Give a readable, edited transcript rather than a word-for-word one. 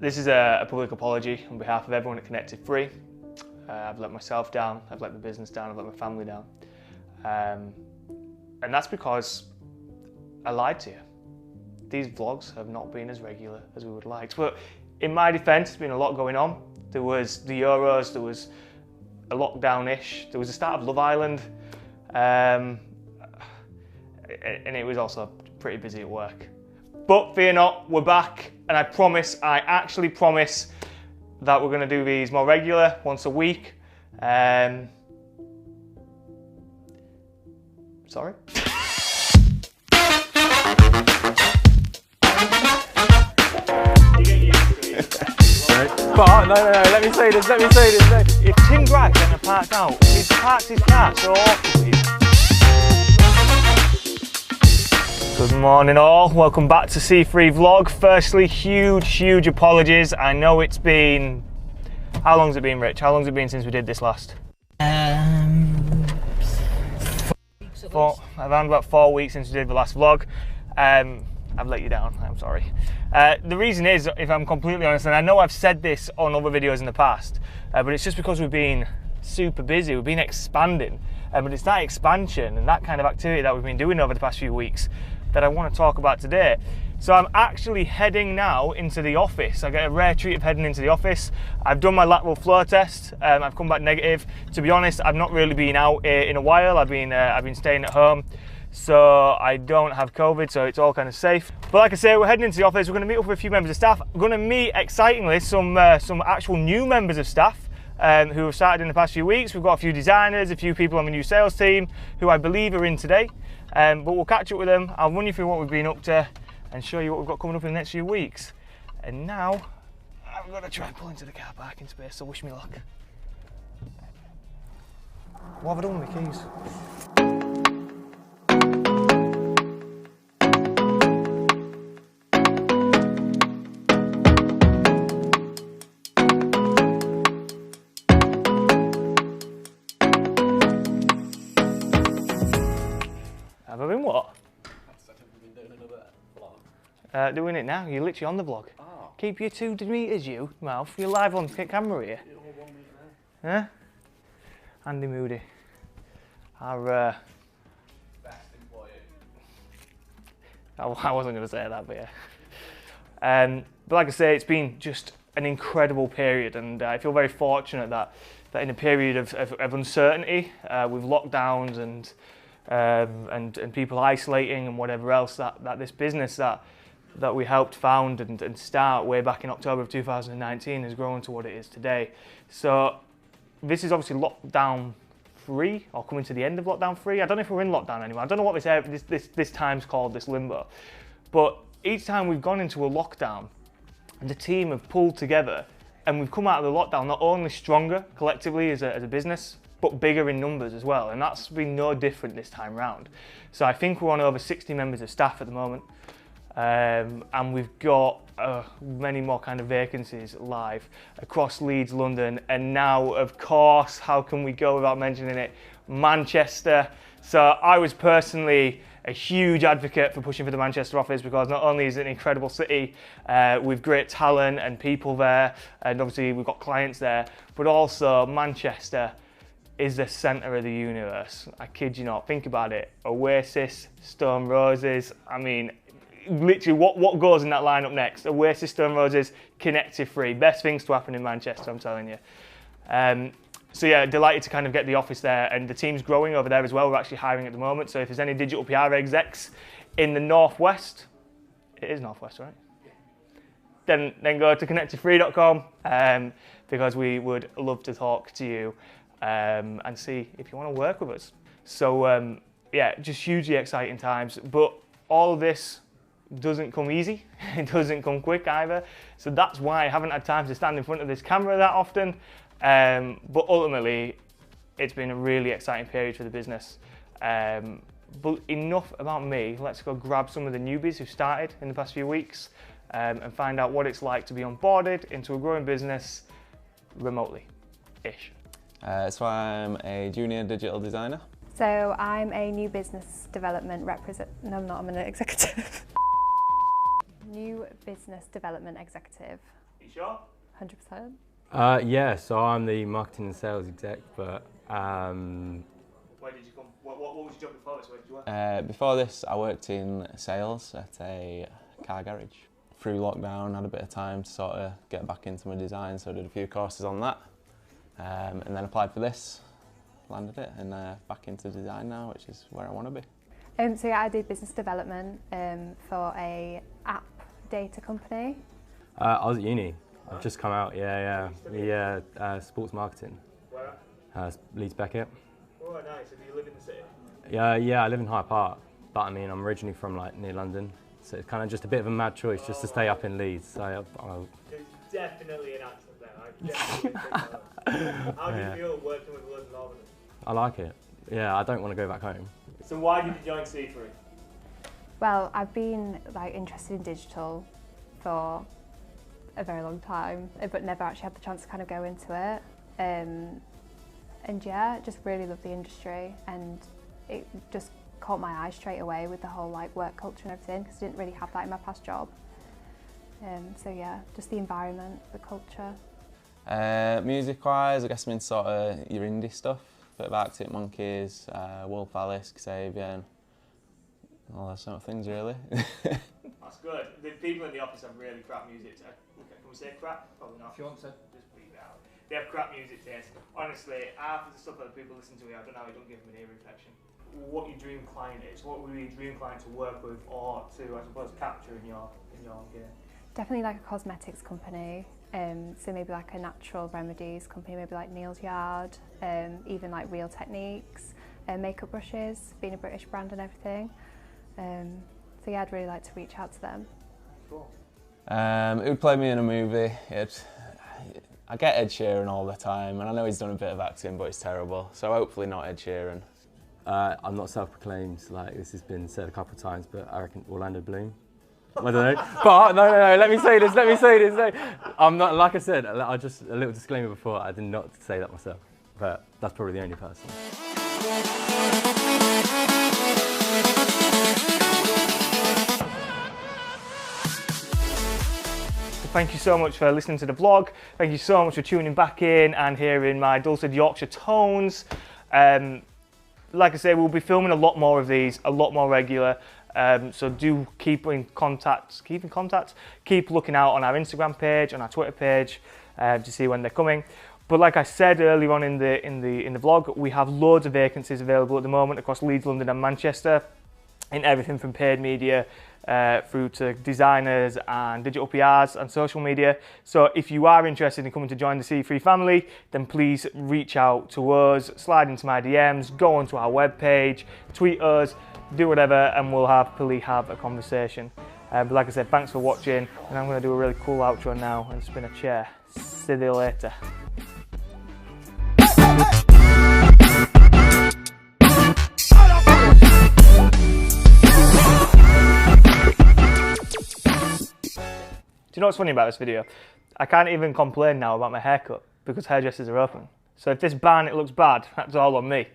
This is a public apology on behalf of everyone at Connected Free. I've let myself down, I've let the business down, I've let my family down. And that's because I lied to you. These vlogs have not been as regular as we would like. But in my defence, there's been a lot going on. There was the Euros, there was a lockdown-ish, there was the start of Love Island, and it was also pretty busy at work. But fear not, we're back, and I actually promise that we're going to do these more regular, once a week. Sorry? But, no, let me say this. If Tim Gragg's going to park out, he's parked his car so awkwardly. Good morning all, welcome back to C3 Vlog. Firstly, huge apologies. I know it's been, how long's it been, Rich? How long's it been since we did this last? Around about 4 weeks since we did the last vlog. I've let you down, I'm sorry. The reason is, if I'm completely honest, and I know I've said this on other videos in the past, but it's just because we've been super busy, we've been expanding, but it's that expansion and that kind of activity that we've been doing over the past few weeks that I want to talk about today. So I'm actually heading now into the office. I get a rare treat of heading into the office. I've done my lateral flow test. I've come back negative. To be honest, I've not really been out in a while. I've been staying at home. So I don't have COVID, so it's all kind of safe. But like I say, we're heading into the office. We're going to meet up with a few members of staff. We're going to meet, excitingly, some actual new members of staff who have started in the past few weeks. We've got a few designers, a few people on the new sales team who I believe are in today. But we'll catch up with them. I'll run you through what we've been up to and show you what we've got coming up in the next few weeks. And now, I'm going to try and pull into the car parking space, so wish me luck. What have I done with my keys? Have I been what? We've been doing another vlog. Doing it now. You're literally on the vlog. Oh. Keep your 2 meters, you mouth. You're live on camera here. You're 1 metre there. Huh? Andy Moody. Our Best employee. I wasn't going to say that, but yeah. But like I say, it's been just an incredible period, and I feel very fortunate that in a period of uncertainty, with lockdowns and people isolating and whatever else, that this business that we helped found and start way back in October of 2019 has grown to what it is today. So this is obviously lockdown free, or coming to the end of lockdown free. I don't know if we're in lockdown anymore. I don't know what this time's called, this limbo. But each time we've gone into a lockdown, the team have pulled together and we've come out of the lockdown not only stronger collectively as a business, but bigger in numbers as well, and that's been no different this time round. So I think we're on over 60 members of staff at the moment, and we've got many more kind of vacancies live across Leeds, London, and now, of course, how can we go without mentioning it, Manchester. So I was personally a huge advocate for pushing for the Manchester office, because not only is it an incredible city with great talent and people there, and obviously we've got clients there, but also Manchester is the centre of the universe. I kid you not, think about it. Oasis, Stone Roses, I mean, literally what goes in that lineup next? Oasis, Stone Roses, Connected Free. Best things to happen in Manchester, I'm telling you. So yeah, delighted to kind of get the office there, and the team's growing over there as well. We're actually hiring at the moment, so if there's any digital PR execs in the Northwest, it is Northwest, right? Then go to connectedfree.com, because we would love to talk to you and see if you want to work with us. So yeah, just hugely exciting times, but all of this doesn't come easy. It doesn't come quick either. So that's why I haven't had time to stand in front of this camera that often. But ultimately, it's been a really exciting period for the business. But enough about me. Let's go grab some of the newbies who started in the past few weeks and find out what it's like to be onboarded into a growing business remotely-ish. So I'm a junior digital designer. So I'm a new business development no, I'm not, I'm an executive. New business development executive. You sure? 100%. Yeah, so I'm the marketing and sales exec, but Where did you come? What was your job before this? Where did you work? Before this, I worked in sales at a car garage. Through lockdown, had a bit of time to sort of get back into my design, so I did a few courses on that, and then applied for this, landed it, and back into design now, which is where I want to be. So yeah, I do business development for a app data company. I was at uni. I've just come out. Yeah, sports marketing. Where Leeds Beckett. Oh, nice. And do you live in the city? Yeah, I live in Hyde Park, but I mean, I'm originally from like near London, so it's kind of just a bit of a mad choice just to stay up in Leeds. So There's definitely an accent there. I definitely think that. How do you feel working with London Northerners? I like it. Yeah, I don't want to go back home. So why did you join C3? Well, I've been like interested in digital for a very long time, but never actually had the chance to kind of go into it. And yeah, just really love the industry, and it just caught my eye straight away with the whole like work culture and everything, because I didn't really have that in my past job. So yeah, just the environment, the culture. Music-wise, I guess I'm into sort of your indie stuff, a bit of Arctic Monkeys, Wolf Alice, Kasabian, all those sort of things really. That's good. The people in the office have really crap music. Can we say crap? Probably not. If you want to. Just bleep it out. They have crap music taste. Honestly, half of the stuff that the people listen to here, I don't know, I don't give them an ear infection. What your dream client is, what would be your dream client to work with or to, I suppose, capture in your game? Definitely like a cosmetics company, so maybe like a natural remedies company, maybe like Neil's Yard, even like Real Techniques, makeup brushes, being a British brand and everything. So yeah, I'd really like to reach out to them. Cool. It would play me in a movie. I get Ed Sheeran all the time, and I know he's done a bit of acting, but it's terrible. So hopefully not Ed Sheeran. I'm not self-proclaimed, like this has been said a couple of times, but I reckon Orlando Bloom. I don't know. But no, let me say this. No, I'm not, like I said, I just, a little disclaimer before, I did not say that myself, but that's probably the only person. Thank you so much for listening to the vlog. Thank you so much for tuning back in and hearing my dulcet Yorkshire tones. Like I say, we'll be filming a lot more of these, a lot more regular. So do keep in contact, keep looking out on our Instagram page, on our Twitter page, to see when they're coming. But like I said earlier on in the vlog, we have loads of vacancies available at the moment across Leeds, London and Manchester, in everything from paid media through to designers and digital PRs and social media. So if you are interested in coming to join the C3 family, then please reach out to us, slide into my DMs, go onto our webpage, tweet us, do whatever, and we'll happily have a conversation. But like I said, thanks for watching, and I'm going to do a really cool outro now and spin a chair. See you later. Do you know what's funny about this video? I can't even complain now about my haircut because hairdressers are open. So if this ban, it looks bad, that's all on me.